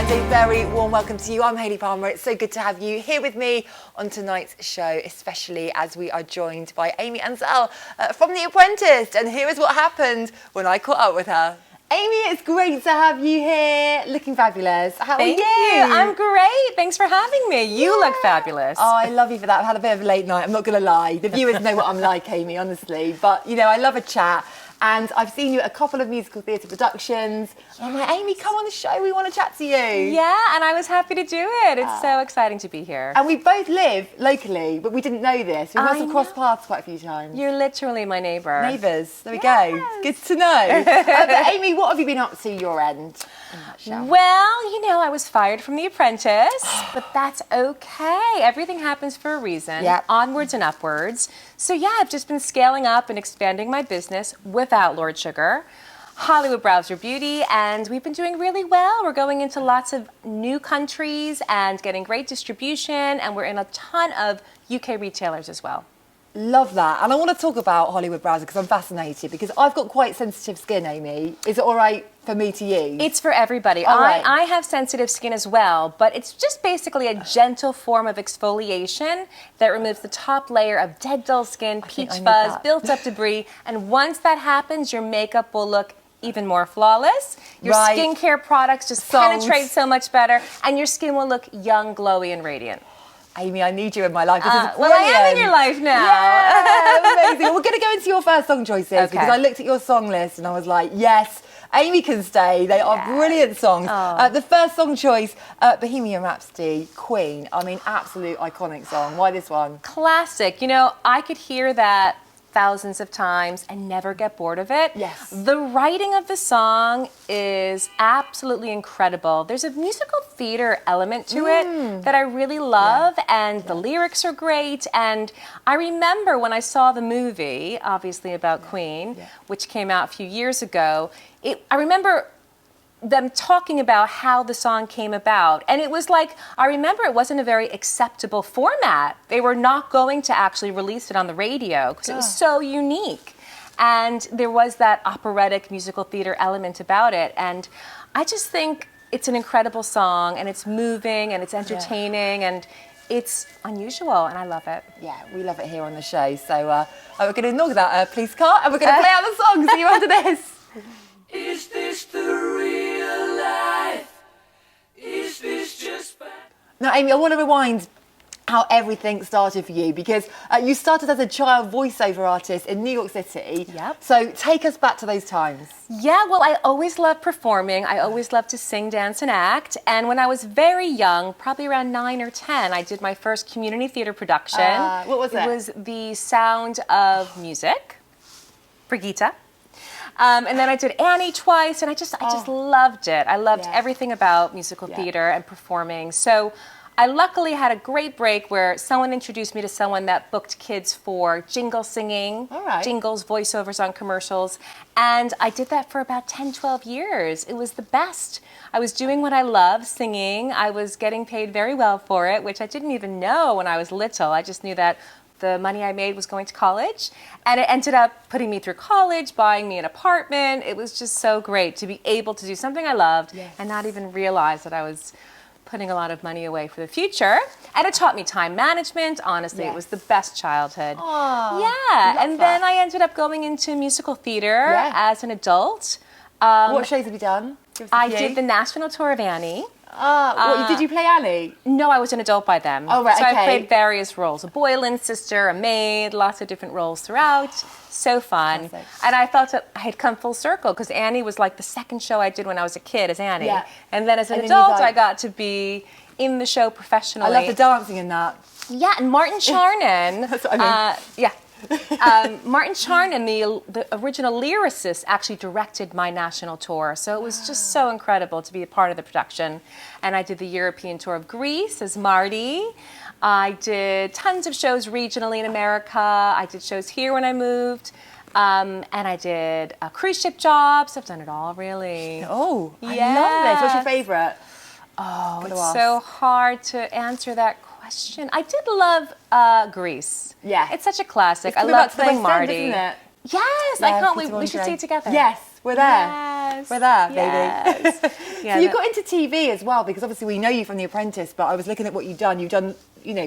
and a very warm welcome to you. I'm Hayley Palmer. It's so good to have you here with me on tonight's show, especially as we are joined by Amy Anzel from The Apprentice. And here is what happened when I caught up with her. Amy, it's great to have you here. Looking fabulous. How are you? Thank you. I'm great. Thanks for having me. You look fabulous. Oh, I love you for that. I've had a bit of a late night. I'm not going to lie. The viewers know what I'm like, Amy, honestly. But, you know, I love a chat. And I've seen you at a couple of musical theatre productions. And I'm like, Amy, come on the show. We want to chat to you. Yeah, and I was happy to do it. It's so exciting to be here. And we both live locally, but we didn't know this. We must have crossed paths quite a few times. You're literally my neighbour. Neighbours. There we go. Good to know. But Amy, what have you been up to your end? Well, you know, I was fired from The Apprentice, but that's okay. Everything happens for a reason. Yep. Onwards and upwards. So yeah, I've just been scaling up and expanding my business without Lord Sugar, Hollywood Browser Beauty, and we've been doing really well. We're going into lots of new countries and getting great distribution, and we're in a ton of UK retailers as well. Love that. And I want to talk about Hollywood Browser because I'm fascinated, because I've got quite sensitive skin, Amy. Is it all right for me to use? It's for everybody. Right. I have sensitive skin as well, but it's just basically a gentle form of exfoliation that removes the top layer of dead, dull skin, peach fuzz, built up debris, and once that happens, your makeup will look even more flawless. Your skincare products just penetrate so much better, and your skin will look young, glowy, and radiant. Amy, I need you in my life. This is brilliant. Well, I am in your life now. Yeah, amazing. We're going to go into your first song choices because I looked at your song list and I was like, yes, Amy can stay. They are brilliant songs. The first song choice, Bohemian Rhapsody, Queen. I mean, absolute iconic song. Why this one? Classic. You know, I could hear that thousands of times and never get bored of it. Yes. The writing of the song is absolutely incredible. There's a musical theater element to it that I really love, and the lyrics are great. And I remember when I saw the movie, obviously about Queen, which came out a few years ago, I remember them talking about how the song came about. And it was like, I remember it wasn't a very acceptable format. They were not going to actually release it on the radio because it was so unique. And there was that operatic musical theater element about it. And I just think it's an incredible song, and it's moving, and it's entertaining, and it's unusual, and I love it. Yeah, we love it here on the show. So we're going to ignore that police car, and we're going to play out the song. See you after this. Is this the real life? Is this just bad? Now, Amy, I want to rewind how everything started for you, because you started as a child voiceover artist in New York City. Yep. So take us back to those times. Yeah, well, I always loved performing. I always loved to sing, dance, and act. And when I was very young, probably around 9 or 10, I did my first community theater production. What was it? It was The Sound of Music, Brigitte. And then I did Annie twice, and I just loved it. I loved everything about musical theater and performing. So I luckily had a great break where someone introduced me to someone that booked kids for jingle singing, jingles, voiceovers on commercials. And I did that for about 10, 12 years. It was the best. I was doing what I love, singing. I was getting paid very well for it, which I didn't even know when I was little. I just knew that the money I made was going to college, and it ended up putting me through college, buying me an apartment. It was just so great to be able to do something I loved and not even realize that I was putting a lot of money away for the future. And it taught me time management. Honestly, it was the best childhood. And then I ended up going into musical theater as an adult. What shows have you done? I did the national tour of Annie. Did you play Annie? No, I was an adult by then. Oh, right, so I played various roles. A Boylan sister, a maid, lots of different roles throughout. So fun. Classic. And I felt that I had come full circle, because Annie was like the second show I did when I was a kid as Annie. Yeah. And then as an adult, I got to be in the show professionally. I love the dancing in that. Yeah, and Martin Charnan. That's what I mean. Martin Charnan, the original lyricist, actually directed my national tour. So it was just so incredible to be a part of the production. And I did the European tour of Greece as Marty. I did tons of shows regionally in America. I did shows here when I moved. And I did cruise ship jobs. I've done it all, really. Oh, I love this. What's your favourite? Oh, it's so hard to answer that question. I did love Greece. Yeah. It's such a classic. I love playing Marty. End, isn't it? Yes, I can't wait. We should see it together. Yes, We're there. Yes. We're there, baby. Yes. So you got into TV as well, because obviously we know you from The Apprentice, but I was looking at what you've done. You've done,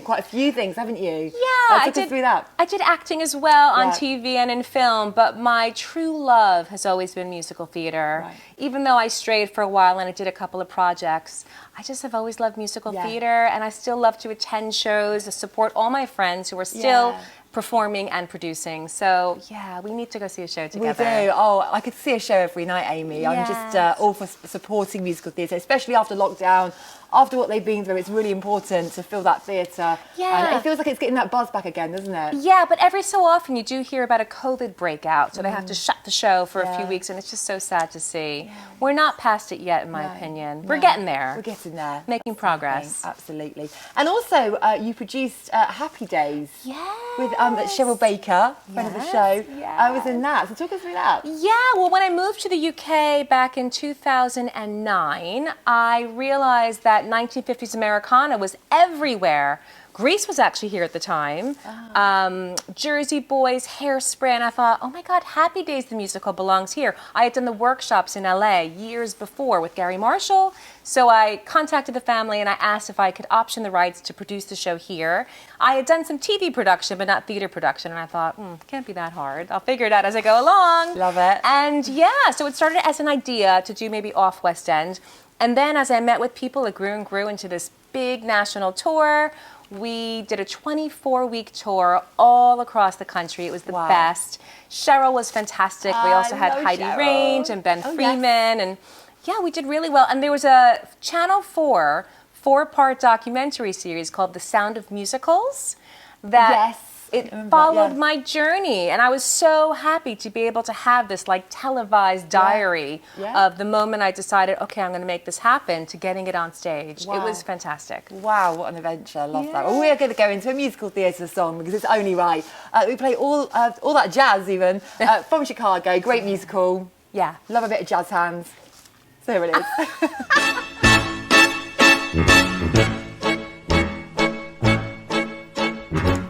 quite a few things, haven't you? Yeah, Talk us through that. I did acting as well on Yeah. TV and in film, but my true love has always been musical theater. Right. Even though I strayed for a while and I did a couple of projects, I just have always loved musical theater, and I still love to attend shows, to support all my friends who are still performing and producing. So yeah, we need to go see a show together. We do. Oh, I could see a show every night, Amy. I'm just all for supporting musical theatre, especially after lockdown. After what they've been through, it's really important to fill that theatre. Yeah. And it feels like it's getting that buzz back again, doesn't it? Yeah, but every so often you do hear about a COVID breakout, so they have to shut the show for a few weeks, and it's just so sad to see. Yeah. We're not past it yet, in my opinion. We're getting there. We're getting there. Making progress. Absolutely. And also, you produced Happy Days. Yes. With Cheryl Baker, friend of the show. Yes. I was in that. So talk us through that. Yeah, well, when I moved to the UK back in 2009, I realized that 1950s Americana was everywhere. Grease was actually here at the time. Jersey Boys, Hairspray, and I thought, oh my God, Happy Days the musical belongs here. I had done the workshops in LA years before with Gary Marshall, so I contacted the family and I asked if I could option the rights to produce the show here. I had done some TV production, but not theater production, and I thought, can't be that hard. I'll figure it out as I go along. Love it. And yeah, so it started as an idea to do maybe off West End. And then as I met with people, it grew and grew into this big national tour. We did a 24-week tour all across the country. It was the best. Cheryl was fantastic. We also had Heidi Range and Ben Freeman. And yeah, we did really well. And there was a Channel 4 4-part documentary series called The Sound of Musicals that it followed my journey, and I was so happy to be able to have this like televised diary of the moment I decided, okay, I'm going to make this happen, to getting it on stage. It was fantastic. Wow, what an adventure. I love that. Well, we're going to go into a musical theatre song because it's only right. We play all that jazz even from Chicago. Great musical. Yeah. Love a bit of jazz hands. So here it is.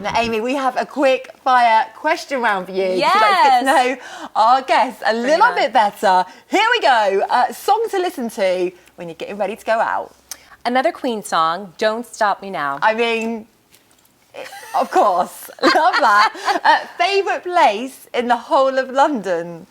Now, Amy, we have a quick fire question round for you. Yes. Would you like to get to know our guests a little bit better? Here we go. Song to listen to when you're getting ready to go out. Another Queen song, Don't Stop Me Now. I mean, of course. Love that. Favourite place in the whole of London?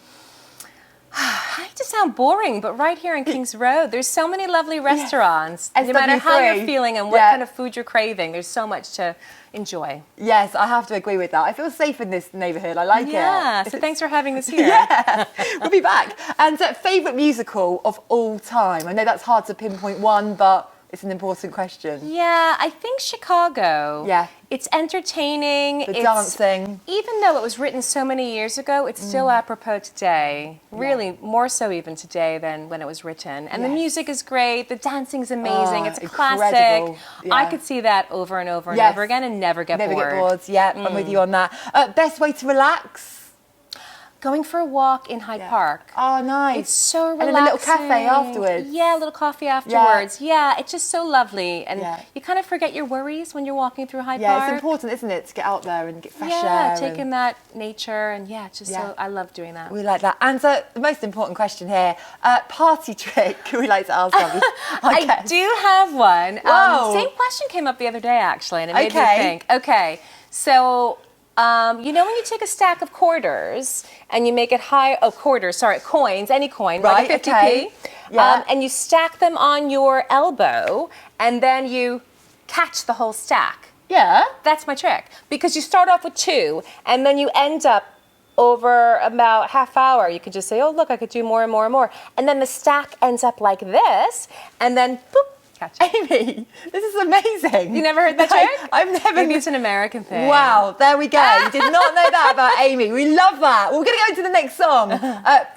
I hate to sound boring, but right here in King's Road, there's so many lovely restaurants. No matter how SW3. you're feeling and what kind of food you're craving, there's so much to enjoy. Yes, I have to agree with that. I feel safe in this neighbourhood. I like it. Yeah, so thanks for having us here. Yeah, we'll be back. And favourite musical of all time? I know that's hard to pinpoint one, but it's an important question. Yeah, I think Chicago. Yeah. It's entertaining. The dancing. Even though it was written so many years ago, it's still apropos today. Really, more so even today than when it was written. And the music is great. The dancing's amazing. It's incredible. classic. Yeah. I could see that over and over and over again and never get bored. Never get bored. Yeah, I'm with you on that. Best way to relax? Going for a walk in Hyde Park. Oh, nice. It's so relaxing. And then a little cafe afterwards. Yeah, a little coffee afterwards. Yeah, it's just so lovely. And you kind of forget your worries when you're walking through Hyde Park. Yeah, it's important, isn't it, to get out there and get fresh air. Yeah, take in that nature. And so I love doing that. We like that. And so the most important question here, party trick we like to ask of you. I do have one. Same question came up the other day, actually, and it made me think. Okay, so... you know when you take a stack of quarters and you make it coins, any coin, right, like a 50p, and you stack them on your elbow and then you catch the whole stack. Yeah. That's my trick. Because you start off with 2 and then you end up over about half hour. You could just say, oh, look, I could do more and more and more. And then the stack ends up like this and then boop. Amy, this is amazing. You never heard that trick? I've never. Maybe it's an American thing. Wow, there we go. You did not know that about Amy. We love that. We're going to go into the next song.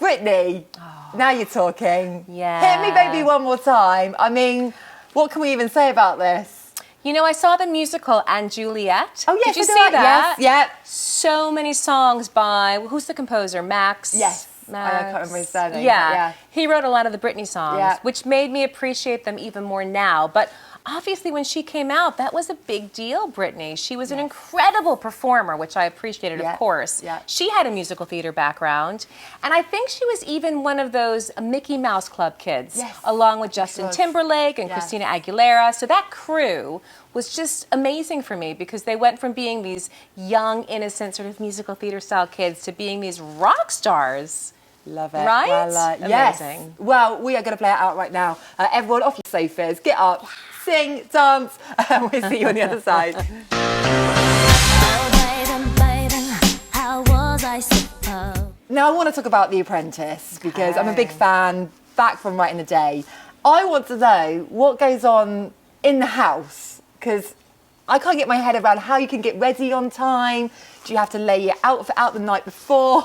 Brittany, now you're talking. Yeah. Hit me, baby, one more time. I mean, what can we even say about this? You know, I saw the musical And Juliet. Oh, yes. Did you see that? Yes, yeah. So many songs by, who's the composer? Max? Yes. Max. I can't remember his surname. Yeah. He wrote a lot of the Britney songs, Yeah. which made me appreciate them even more now. But obviously, when she came out, that was a big deal, Britney. She was an incredible performer, which I appreciated, Yeah. of course. Yeah. She had a musical theater background. And I think she was even one of those Mickey Mouse Club kids, Yes. along with Justin was. Timberlake and Yes. Christina Aguilera. So that crew was just amazing for me because they went from being these young, innocent, sort of musical theater style kids to being these rock stars. Love it. Right? Well, yes. Amazing. Well, we are going to play it out right now. Everyone off your sofas, get up, sing, dance, and we'll see you on the other side. Now, I want to talk about The Apprentice because I'm a big fan, back from right in the day. I want to know what goes on in the house because I can't get my head around how you can get ready on time. Do you have to lay your outfit out the night before?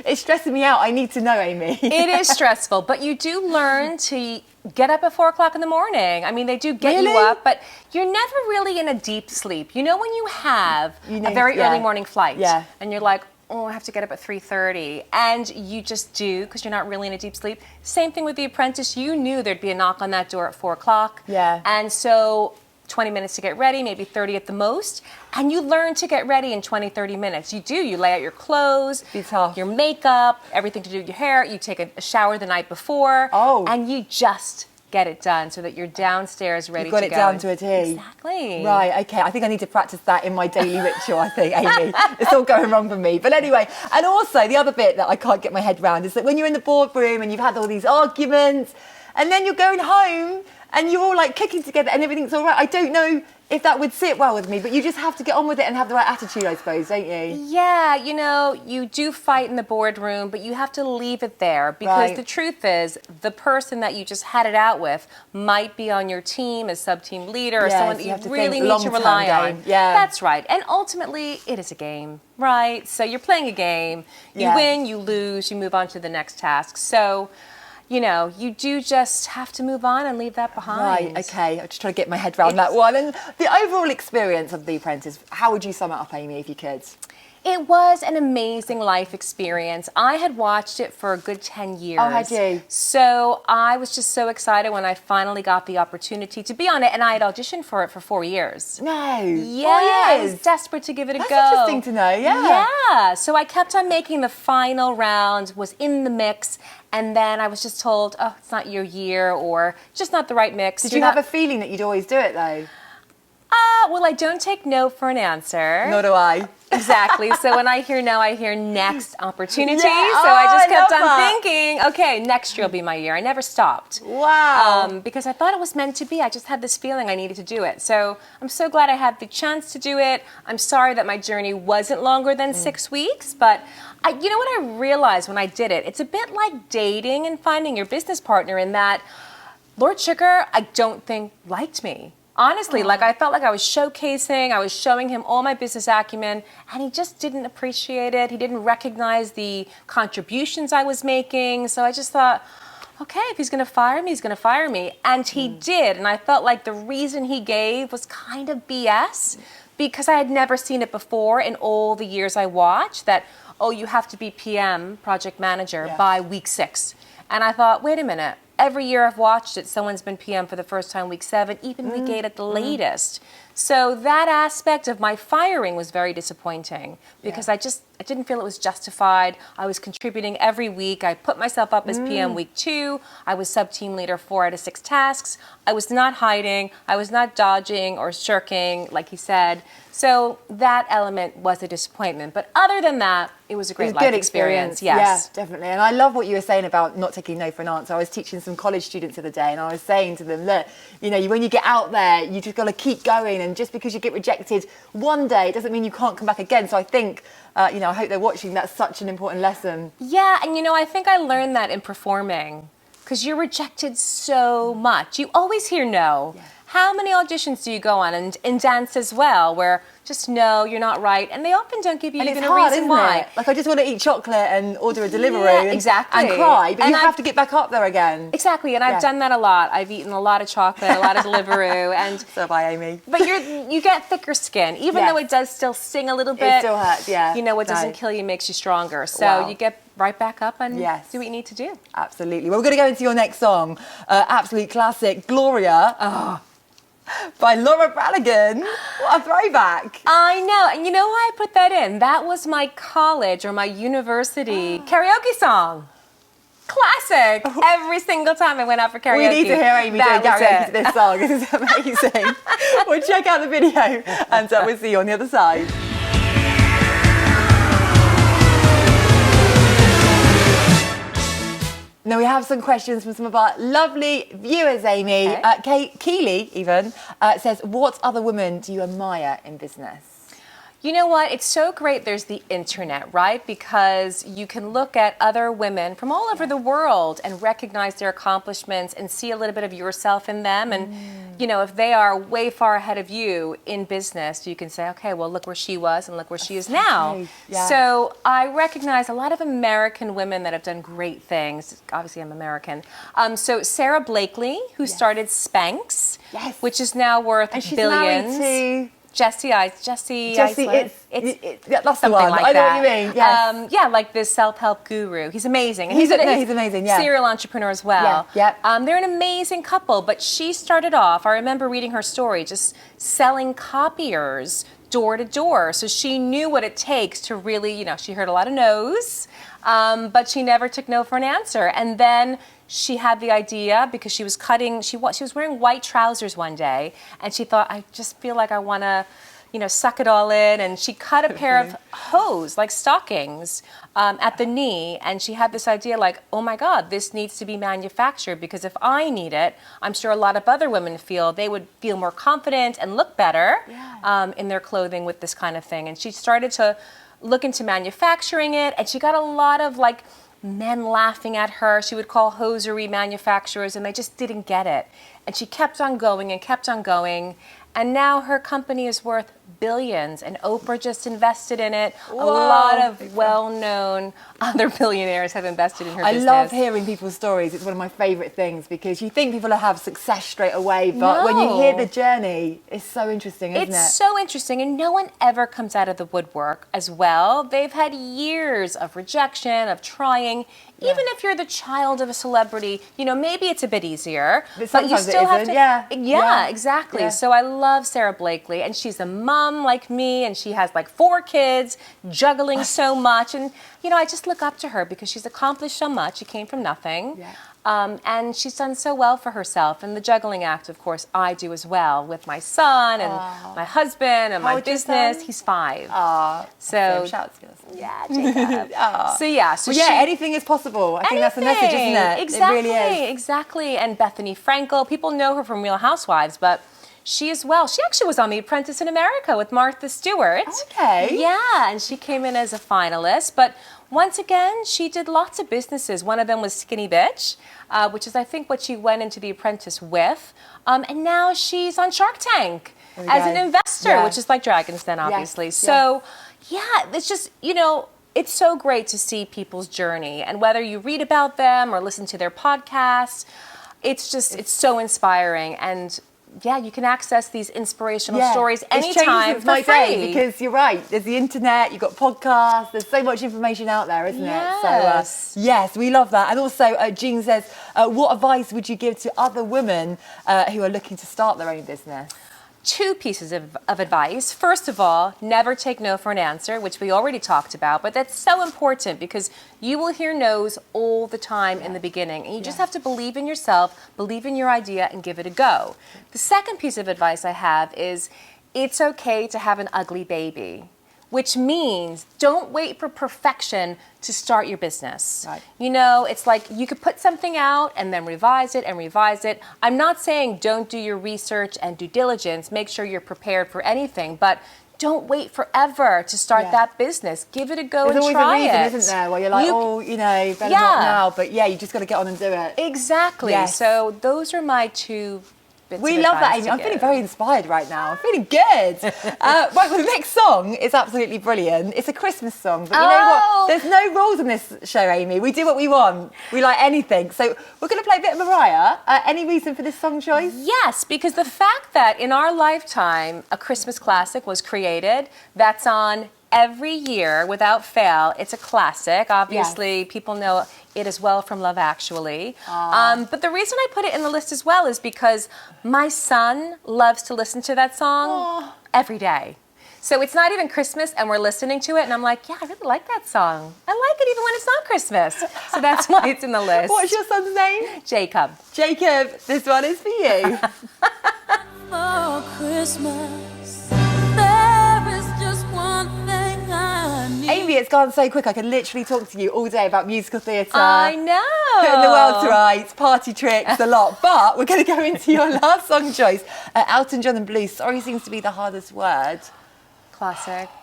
It's stressing me out. I need to know, Amy. It is stressful, but you do learn to get up at 4 o'clock in the morning. I mean, they do get you Really? up, but you're never really in a deep sleep. You know when you have You know, a very yeah. early morning flight Yeah. and you're like, oh, I have to get up at 3:30, and you just do because you're not really in a deep sleep. Same thing with The Apprentice. You knew there'd be a knock on that door at 4 o'clock. Yeah. And so 20 minutes to get ready, maybe 30 at the most, and you learn to get ready in 20, 30 minutes. You do. You lay out your clothes, Be tough. your makeup, everything to do with your hair. You take a shower the night before, Oh. and you just get it done so that you're downstairs ready You've got to it go. down to a T. Exactly. Right, okay. I think I need to practice that in my daily ritual, I think, Amy. It's all going wrong for me. But anyway, and also the other bit that I can't get my head around is that when you're in the boardroom and you've had all these arguments and then you're going home and you're all like kicking together and everything's all right. I don't know if that would sit well with me, but you just have to get on with it and have the right attitude, I suppose, don't you? Yeah, you know, you do fight in the boardroom, but you have to leave it there because Right. the truth is the person that you just had it out with might be on your team as sub-team leader or Yes, someone you that have you to really think need to long-term rely game. on. Yeah. That's right. And ultimately, it is a game, right? So you're playing a game. You Yeah. win, you lose, you move on to the next task. So, you know, you do just have to move on and leave that behind. Right, okay. I'm just trying to get my head around that one. And the overall experience of The Apprentice, how would you sum it up, Amy, if you could? It was an amazing life experience. I had watched it for a good 10 years. Oh, had you? So I was just so excited when I finally got the opportunity to be on it, and I had auditioned for it for 4 years. No. Yeah, 4 I years. was desperate to give it a That's go. interesting to know, yeah. Yeah, so I kept on making the final round, was in the mix, and then I was just told, oh, it's not your year, or just not the right mix. Did You're you have not- a feeling that you'd always do it, though? Well, I don't take no for an answer. Nor do I. Exactly. So when I hear no, I hear next opportunity. Yeah. So I Oh, just I kept love on that. thinking, okay, next year will be my year. I never stopped. Wow. Because I thought it was meant to be. I just had this feeling I needed to do it. So I'm so glad I had the chance to do it. I'm sorry that my journey wasn't longer than 6 weeks, but you know what I realized when I did it? It's a bit like dating and finding your business partner in that Lord Sugar, I don't think liked me. Honestly, like I felt like I was showcasing, I was showing him all my business acumen, and he just didn't appreciate it. He didn't recognize the contributions I was making. So I just thought, okay, if he's going to fire me, he's going to fire me. And he did. And I felt like the reason he gave was kind of BS because I had never seen it before in all the years I watched that, oh, you have to be PM, project manager, Yeah. by week 6. And I thought, wait a minute. Every year I've watched it, someone's been PM for the first time week 7, even week 8 at the latest. So that aspect of my firing was very disappointing because I didn't feel it was justified. I was contributing every week. I put myself up as PM week 2. I was sub-team leader 4 out of 6 tasks. I was not hiding. I was not dodging or shirking, like he said. So that element was a disappointment. But other than that, it was a It great was a life good experience. Yeah, Yes. definitely. And I love what you were saying about not taking no for an answer. I was teaching some college students the other day and I was saying to them, look, you know, when you get out there, you just got to keep going. And just because you get rejected one day, it doesn't mean you can't come back again. So I think, you know, I hope they're watching. That's such an important lesson. Yeah, and you know, I think I learned that in performing because you're rejected so much. You always hear no. Yeah. How many auditions do you go on? And in dance as well, where just no, you're not right. And they often don't give you And even it's a hard, reason isn't why. it? Like, I just want to eat chocolate and order a Deliveroo Yeah, and, exactly. and cry, but And you I've- have to get back up there again. Exactly, and Yeah. I've done that a lot. I've eaten a lot of chocolate, a lot of Deliveroo, and So have I, Amy. but you get thicker skin, even Yes. though it does still sting a little bit. It still hurts, yeah. You know, what doesn't No. kill you makes you stronger. So Wow. you get right back up and Yes. do what you need to do. Absolutely. Well, we're going to go into your next song. Absolute classic, Gloria. By Laura Branigan. What a throwback. I know. And you know why I put that in? That was my college or my university karaoke song. Classic. Every single time I went out for karaoke. We need to hear Amy doing karaoke to this song. This is amazing. Well, check out the video and we'll see you on the other side. Now we have some questions from some of our lovely viewers, Amy. Okay. Kate Keeley even says, what other women do you admire in business? You know what? It's so great there's the internet, right? Because you can look at other women from all over the world and recognize their accomplishments and see a little bit of yourself in them. And, you know, if they are way far ahead of you in business, you can say, okay, well, look where she was and look where she is now. Yeah. So I recognize a lot of American women that have done great things. Obviously, I'm American. So Sarah Blakely, who started Spanx, which is now worth and she's billions. Married to Jesse, it's that's the something one. like I know that. what you mean. Yes. Yeah, like this self-help guru. He's amazing. And He's amazing. Yeah. Serial entrepreneur as well. Yeah. They're an amazing couple. But she started off. I remember reading her story, just selling copiers door to door. So she knew what it takes to really, you know, she heard a lot of no's, but she never took no for an answer. And then she had the idea because she was she was wearing white trousers one day, and she thought, I just feel like I want to, you know, suck it all in. And she cut a pair of hose, like stockings, at the knee. And she had this idea like, oh my God, this needs to be manufactured, because if I need it, I'm sure a lot of other women they would feel more confident and look better in their clothing with this kind of thing. And she started to look into manufacturing it, and she got a lot of like men laughing at her. She would call hosiery manufacturers, and they just didn't get it. And she kept on going and kept on going. And now her company is worth billions, and Oprah just invested in it. Whoa. A lot of well-known other billionaires have invested in her business. I love hearing people's stories. It's one of my favourite things, because you think people will have success straight away, but when you hear the journey, it's so interesting, isn't it? It's so interesting, and no one ever comes out of the woodwork as well. They've had years of rejection, of trying. Even if you're the child of a celebrity, you know, maybe it's a bit easier, but you still have to. Yeah, exactly. Yeah. So I love Sarah Blakely, and she's a mom like me, and she has like 4 kids, juggling so much, and you know, I just look up to her because she's accomplished so much. She came from nothing. Yeah. And she's done so well for herself. And the juggling act, of course, I do as well with my son and my husband and my business. He's 5. So shout out to us. yeah, Jacob. So yeah, anything is possible. I think that's the message, isn't it? Exactly, It really is. exactly. And Bethany Frankel, people know her from Real Housewives, but she as well. She actually was on The Apprentice in America with Martha Stewart. Okay. Yeah, and she came in as a finalist. But once again, she did lots of businesses. One of them was Skinny Bitch, which is, I think, what she went into The Apprentice with. And now she's on Shark Tank as an investor, which is like Dragon's Den, obviously. So, yeah, it's just, you know, it's so great to see people's journey. And whether you read about them or listen to their podcasts, it's so inspiring. And yeah, you can access these inspirational stories anytime for free. Day, because you're right. There's the internet, you've got podcasts. There's so much information out there, isn't it? So yes, we love that. And also, Jean says, what advice would you give to other women who are looking to start their own business? 2 pieces of advice. First of all, never take no for an answer, which we already talked about, but that's so important because you will hear no's all the time in the beginning, and you just have to believe in yourself, believe in your idea, and give it a go. The second piece of advice I have is it's okay to have an ugly baby, which means don't wait for perfection to start your business. Right. You know, it's like you could put something out and then revise it and revise it. I'm not saying don't do your research and due diligence, make sure you're prepared for anything, but don't wait forever to start that business. Give it a go and try it. There's always a reason, isn't there, where you're like, better not now, but you just got to get on and do it. Exactly. Yes. So those are my 2 bits We of love that, advice Amy. to I'm feeling give. very inspired right now. I'm feeling good. Right, well, the next song is absolutely brilliant. It's a Christmas song, but you know what? There's no rules on this show, Amy. We do what we want. We like anything. So we're going to play a bit of Mariah. Any reason for this song choice? Yes, because the fact that in our lifetime a Christmas classic was created, that's on every year, without fail. It's a classic. Obviously, people know it as well from Love Actually. But the reason I put it in the list as well is because my son loves to listen to that song every day. So it's not even Christmas and we're listening to it and I'm like, yeah, I really like that song. I like it even when it's not Christmas. So that's why it's in the list. What's your son's name? Jacob. Jacob, this one is for you. For Christmas, there is just one thing I need. Amy, it's gone so quick. I could literally talk to you all day about musical theatre. I know. Putting the world to rights, party tricks, a lot. But we're going to go into your last song choice. Elton John and Blue. Sorry seems to be the hardest word.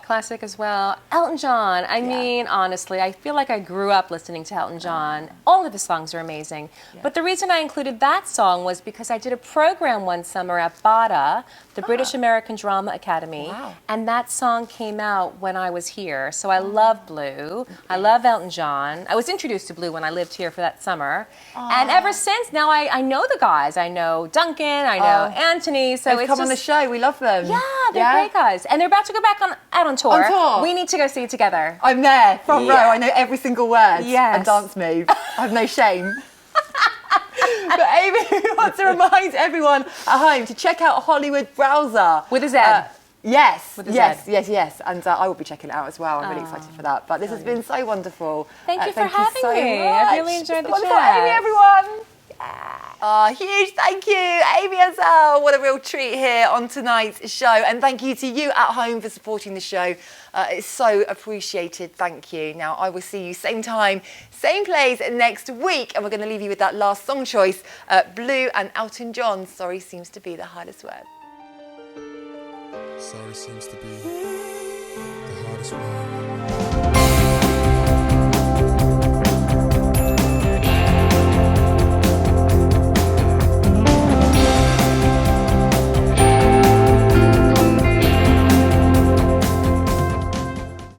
Classic as well. Elton John, I mean, honestly, I feel like I grew up listening to Elton John. All of his songs are amazing. But the reason I included that song was because I did a program one summer at BADA, the British American Drama Academy, and that song came out when I was here. So I love Blue. I love Elton John. I was introduced to Blue when I lived here for that summer. And ever since, now I know the guys. I know Duncan, I know Anthony. So They've it's come on the show. We love them. Yeah, they're great guys. And they're about to go back out on tour. On tour. We need to go see it together. I'm there, front row. I know every single word and dance move. I have no shame. But Amy, we want to remind everyone at home to check out Hollywood Browser. With a Z. Yes, With a yes. And I will be checking it out as well. I'm really excited for that. But this has been so wonderful. Thank you for thank having so me. much. I really enjoyed the Wonderful, chat. Amy, everyone. Huge thank you, Amy Anzel. What a real treat here on tonight's show. And thank you to you at home for supporting the show. It's so appreciated. Thank you. Now, I will see you same time, same place next week. And we're going to leave you with that last song choice, Blue and Elton John. Sorry seems to be the hardest word. Sorry seems to be the hardest word.